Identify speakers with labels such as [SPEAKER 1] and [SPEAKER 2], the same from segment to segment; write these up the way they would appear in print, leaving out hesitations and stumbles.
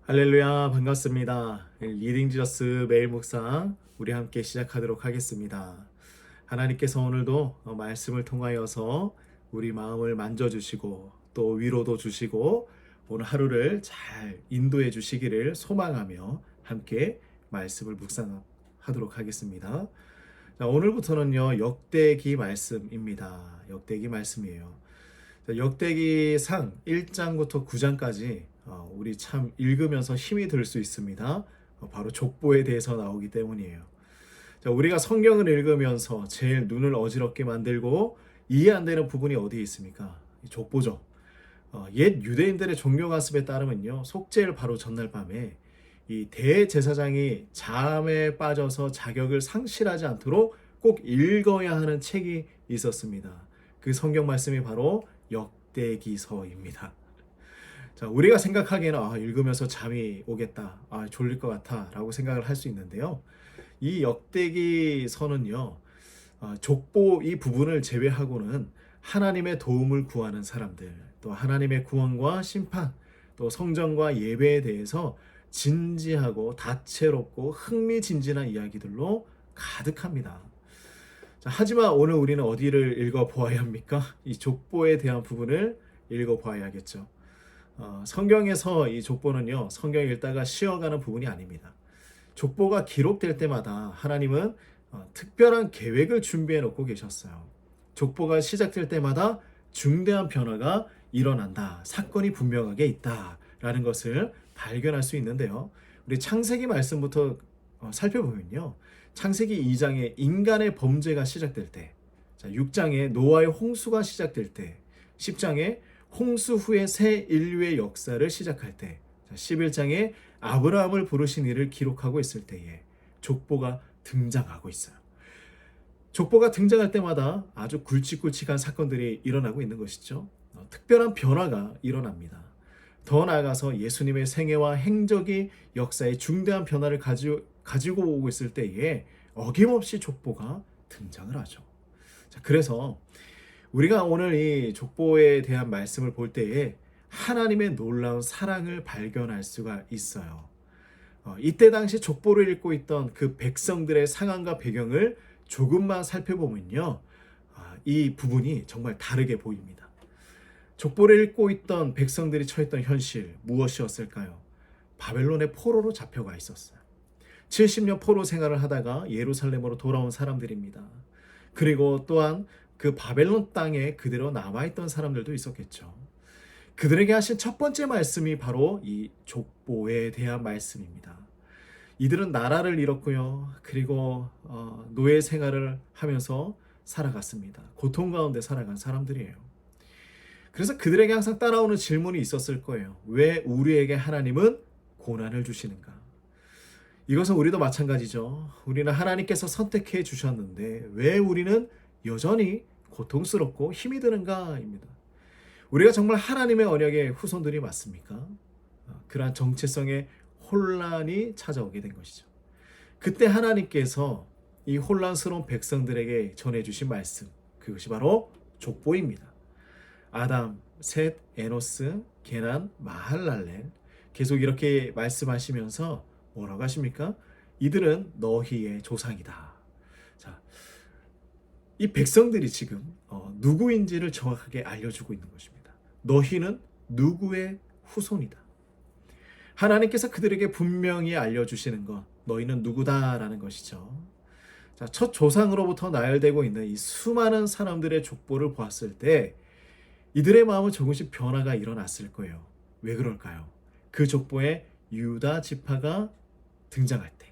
[SPEAKER 1] 할렐루야, 반갑습니다. 리딩 지저스 매일 묵상 우리 함께 시작하도록 하겠습니다. 하나님께서 오늘도 말씀을 통하여서 우리 마음을 만져주시고 또 위로도 주시고 오늘 하루를 잘 인도해 주시기를 소망하며 함께 말씀을 묵상하도록 하겠습니다. 자, 오늘부터는요 역대기 말씀입니다. 역대기 말씀이에요. 자, 역대기상 1장부터 9장까지 우리 참 읽으면서 힘이 들 수 있습니다. 바로 족보에 대해서 나오기 때문이에요. 자, 우리가 성경을 읽으면서 제일 눈을 어지럽게 만들고 이해 안 되는 부분이 어디에 있습니까? 족보죠. 옛 유대인들의 종교 관습에 따르면요, 속죄일 바로 전날 밤에 이 대제사장이 잠에 빠져서 자격을 상실하지 않도록 꼭 읽어야 하는 책이 있었습니다. 그 성경 말씀이 바로 역대기서입니다. 자, 우리가 생각하기에는 읽으면서 잠이 오겠다, 졸릴 것 같아 라고 생각을 할 수 있는데요. 이 역대기서는요, 족보 이 부분을 제외하고는 하나님의 도움을 구하는 사람들, 또 하나님의 구원과 심판, 또 성전과 예배에 대해서 진지하고 다채롭고 흥미진진한 이야기들로 가득합니다. 자, 하지만 오늘 우리는 어디를 읽어보아야 합니까? 이 족보에 대한 부분을 읽어보아야겠죠. 성경에서 이 족보는요, 성경 읽다가 쉬어가는 부분이 아닙니다. 족보가 기록될 때마다 하나님은 특별한 계획을 준비해 놓고 계셨어요. 족보가 시작될 때마다 중대한 변화가 일어난다, 사건이 분명하게 있다라는 것을 발견할 수 있는데요. 우리 창세기 말씀부터 살펴보면요, 창세기 2장에 인간의 범죄가 시작될 때, 자, 6장에 노아의 홍수가 시작될 때, 10장에 홍수 후에 새 인류의 역사를 시작할 때, 11장에 아브라함을 부르신 이를 기록하고 있을 때에 족보가 등장하고 있어요. 족보가 등장할 때마다 아주 굵직굵직한 사건들이 일어나고 있는 것이죠. 특별한 변화가 일어납니다. 더 나아가서 예수님의 생애와 행적이 역사에 중대한 변화를 가지고 오고 있을 때에 어김없이 족보가 등장을 하죠. 자, 그래서 우리가 오늘 이 족보에 대한 말씀을 볼 때에 하나님의 놀라운 사랑을 발견할 수가 있어요. 이때 당시 족보를 읽고 있던 그 백성들의 상황과 배경을 조금만 살펴보면요, 이 부분이 정말 다르게 보입니다. 족보를 읽고 있던 백성들이 처했던 현실 무엇이었을까요? 바벨론의 포로로 잡혀가 있었어요. 70년 포로 생활을 하다가 예루살렘으로 돌아온 사람들입니다. 그리고 또한 그 바벨론 땅에 그대로 남아있던 사람들도 있었겠죠. 그들에게 하신 첫 번째 말씀이 바로 이 족보에 대한 말씀입니다. 이들은 나라를 잃었고요. 그리고 노예 생활을 하면서 살아갔습니다. 고통 가운데 살아간 사람들이에요. 그래서 그들에게 항상 따라오는 질문이 있었을 거예요. 왜 우리에게 하나님은 고난을 주시는가? 이것은 우리도 마찬가지죠. 우리는 하나님께서 선택해 주셨는데 왜 우리는 여전히 고통스럽고 힘이 드는가입니다. 우리가 정말 하나님의 언약의 후손들이 맞습니까? 그러한 정체성의 혼란이 찾아오게 된 것이죠. 그때 하나님께서 이 혼란스러운 백성들에게 전해주신 말씀, 그것이 바로 족보입니다. 아담, 셋, 에노스, 게난, 마할랄렐, 계속 이렇게 말씀하시면서 뭐라고 하십니까? 이들은 너희의 조상이다. 자, 이 백성들이 지금 누구인지를 정확하게 알려주고 있는 것입니다. 너희는 누구의 후손이다. 하나님께서 그들에게 분명히 알려주시는 것, 너희는 누구다라는 것이죠. 자, 첫 조상으로부터 나열되고 있는 이 수많은 사람들의 족보를 보았을 때 이들의 마음은 조금씩 변화가 일어났을 거예요. 왜 그럴까요? 그 족보에 유다 지파가 등장할 때,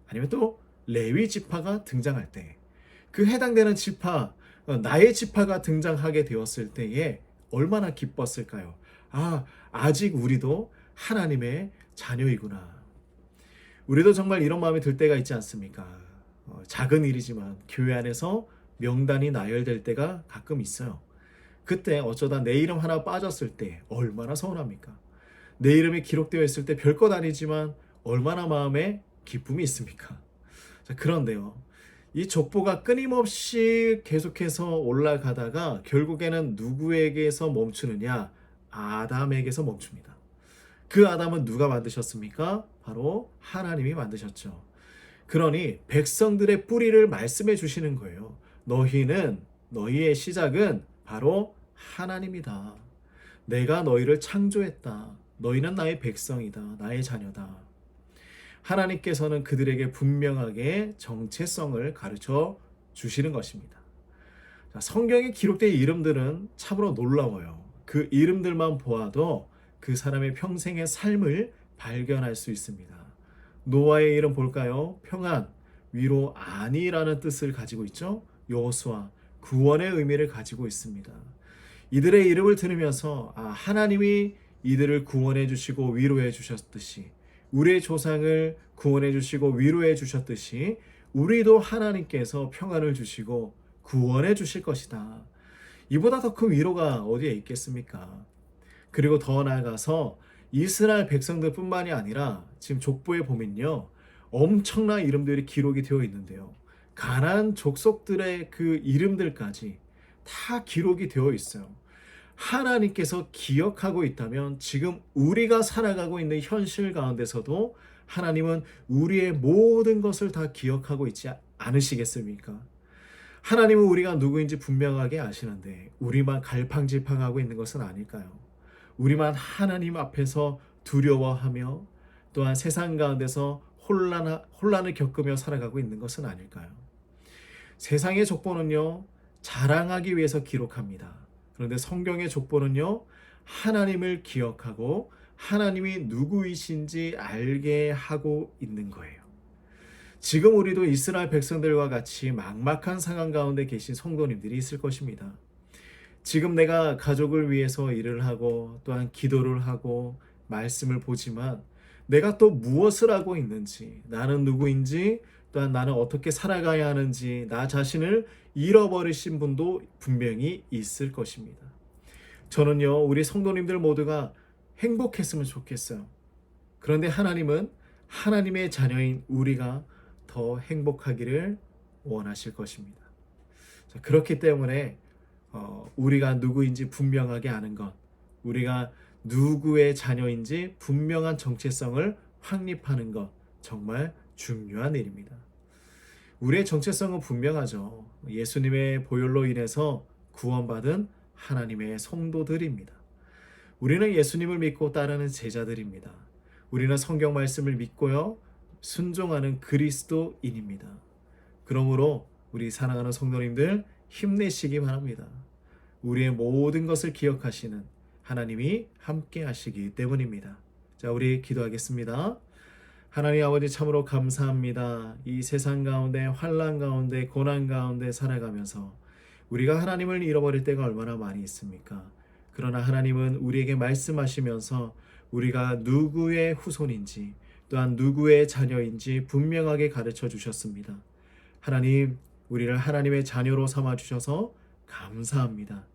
[SPEAKER 1] 아니면 또 레위 지파가 등장할 때, 그 해당되는 지파, 나의 지파가 등장하게 되었을 때에 얼마나 기뻤을까요? 아직 우리도 하나님의 자녀이구나. 우리도 정말 이런 마음이 들 때가 있지 않습니까? 작은 일이지만 교회 안에서 명단이 나열될 때가 가끔 있어요. 그때 어쩌다 내 이름 하나 빠졌을 때 얼마나 서운합니까? 내 이름이 기록되어 있을 때 별것 아니지만 얼마나 마음에 기쁨이 있습니까? 자, 그런데요, 이 족보가 끊임없이 계속해서 올라가다가 결국에는 누구에게서 멈추느냐? 아담에게서 멈춥니다. 그 아담은 누가 만드셨습니까? 바로 하나님이 만드셨죠. 그러니 백성들의 뿌리를 말씀해 주시는 거예요. 너희의 시작은 바로 하나님이다. 내가 너희를 창조했다. 너희는 나의 백성이다. 나의 자녀다. 하나님께서는 그들에게 분명하게 정체성을 가르쳐 주시는 것입니다. 자, 성경에 기록된 이름들은 참으로 놀라워요. 그 이름들만 보아도 그 사람의 평생의 삶을 발견할 수 있습니다. 노아의 이름 볼까요? 평안, 위로, 안위라는 뜻을 가지고 있죠. 여호수아, 구원의 의미를 가지고 있습니다. 이들의 이름을 들으면서 하나님이 이들을 구원해 주시고 위로해 주셨듯이, 우리의 조상을 구원해 주시고 위로해 주셨듯이 우리도 하나님께서 평안을 주시고 구원해 주실 것이다. 이보다 더 큰 위로가 어디에 있겠습니까? 그리고 더 나아가서 이스라엘 백성들뿐만이 아니라 지금 족보에 보면요, 엄청난 이름들이 기록이 되어 있는데요, 가나안 족속들의 그 이름들까지 다 기록이 되어 있어요. 하나님께서 기억하고 있다면 지금 우리가 살아가고 있는 현실 가운데서도 하나님은 우리의 모든 것을 다 기억하고 있지 않으시겠습니까? 하나님은 우리가 누구인지 분명하게 아시는데 우리만 갈팡질팡하고 있는 것은 아닐까요? 우리만 하나님 앞에서 두려워하며 또한 세상 가운데서 혼란을 겪으며 살아가고 있는 것은 아닐까요? 세상의 족보는요, 자랑하기 위해서 기록합니다. 그런데 성경의 족보는요, 하나님을 기억하고 하나님이 누구이신지 알게 하고 있는 거예요. 지금 우리도 이스라엘 백성들과 같이 막막한 상황 가운데 계신 성도님들이 있을 것입니다. 지금 내가 가족을 위해서 일을 하고 또한 기도를 하고 말씀을 보지만 내가 또 무엇을 하고 있는지, 나는 누구인지, 또한 나는 어떻게 살아가야 하는지 나 자신을 잃어버리신 분도 분명히 있을 것입니다. 저는요, 우리 성도님들 모두가 행복했으면 좋겠어요. 그런데 하나님은 하나님의 자녀인 우리가 더 행복하기를 원하실 것입니다. 자, 그렇기 때문에 우리가 누구인지 분명하게 아는 것, 우리가 누구의 자녀인지 분명한 정체성을 확립하는 것, 정말 중요한 일입니다. 우리의 정체성은 분명하죠. 예수님의 보혈로 인해서 구원받은 하나님의 성도들입니다. 우리는 예수님을 믿고 따르는 제자들입니다. 우리는 성경 말씀을 믿고요, 순종하는 그리스도인입니다. 그러므로 우리 사랑하는 성도님들 힘내시기 바랍니다. 우리의 모든 것을 기억하시는 하나님이 함께 하시기 때문입니다. 자, 우리 기도하겠습니다. 하나님 아버지, 참으로 감사합니다. 이 세상 가운데, 환난 가운데, 고난 가운데 살아가면서 우리가 하나님을 잃어버릴 때가 얼마나 많이 있습니까? 그러나 하나님은 우리에게 말씀하시면서 우리가 누구의 후손인지 또한 누구의 자녀인지 분명하게 가르쳐 주셨습니다. 하나님, 우리를 하나님의 자녀로 삼아 주셔서 감사합니다.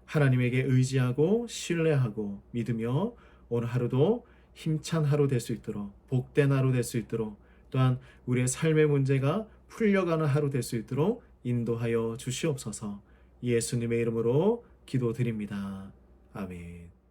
[SPEAKER 1] 하나님에게 의지하고 신뢰하고 믿으며 오늘 하루도 힘찬 하루 될 수 있도록, 복된 하루 될 수 있도록, 또한 우리의 삶의 문제가 풀려가는 하루 될 수 있도록 인도하여 주시옵소서. 예수님의 이름으로 기도드립니다. 아멘.